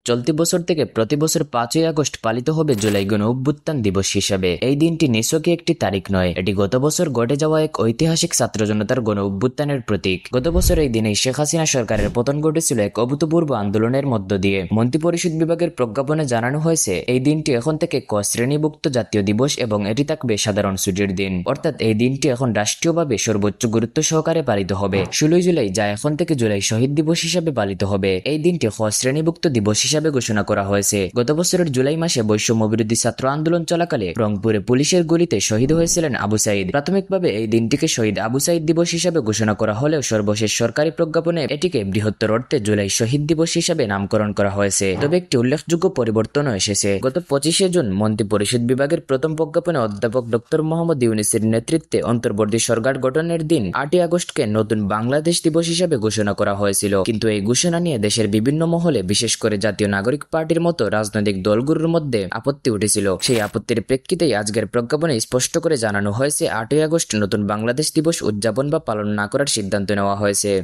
চলতি বছর থেকে প্রতি বছর 5ই আগস্ট পালিত হবে জুলাই গণ অভ্যুত্থান দিবস হিসাবে। এই দিনটি নিছকই একটি তারিখ নয়, এটি গত বছর ঘটে যাওয়া এক ঐতিহাসিক ছাত্র জনতার গণ অভ্যুত্থানের প্রতীক। গত বছর এই দিনেই শেখ হাসিনা সরকারের পতন ঘটেছিল এক অভূতপূর্ব আন্দোলনের মধ্য দিয়ে। মন্ত্রিপরিষদ বিভাগের প্রজ্ঞাপনে জানানো হয়েছে এই দিনটি এখন থেকে ক শ্রেণীভুক্ত জাতীয় দিবস এবং এটি থাকবে সাধারণ ছুটির দিন। অর্থাৎ এই দিনটি এখন রাষ্ট্রীয়ভাবে সর্বোচ্চ গুরুত্ব সহকারে পালিত হবে 16 জুলাই, যা এখন থেকে জুলাই শহীদ দিবস হিসাবে পালিত হবে। এই দিনটি খ শ্রেণীভুক্ত দিবস হিসাবে ঘোষণা করা হয়েছে। গত বছরের জুলাই মাসে বৈষম্য বিরোধী ছাত্র আন্দোলন চলাকালে রংপুরে পুলিশের গুলিতে শহীদ হয়েছিলেন আবু সাইদ। প্রাথমিকভাবে এই দিনটিকে শহীদ আবু সাইদ দিবস হিসাবে ঘোষণা করা হলেও সর্বশেষ সরকারি প্রজ্ঞাপনে এটিকে বৃহত্তর অর্থে জুলাই শহীদ দিবস হিসাবে নামকরণ করা হয়েছে। তবে একটি উল্লেখযোগ্য পরিবর্তনও এসেছে। গত 25শে জুন মন্ত্রিপরিষদ বিভাগের প্রথম প্রজ্ঞাপনে অধ্যাপক ডক্টর মোহাম্মদ ইউনূসের নেতৃত্বে অন্তর্বর্তী সরকার গঠনের দিন 8ই আগস্টকে নতুন বাংলাদেশ দিবস হিসাবে ঘোষণা করা হয়েছিল। কিন্তু এই ঘোষণা নিয়ে দেশের বিভিন্ন মহলে, বিশেষ করে জাতীয় নাগরিক পার্টির মতো রাজনৈতিক দলগুলোর মধ্যে আপত্তি উঠেছিল। সেই আপত্তির প্রেক্ষিতেই আজকের প্রজ্ঞাপনে স্পষ্ট করে জানানো হয়েছে 8ই আগস্ট নতুন বাংলাদেশ দিবস উদযাপন বা পালন না করার সিদ্ধান্ত নেওয়া হয়েছে।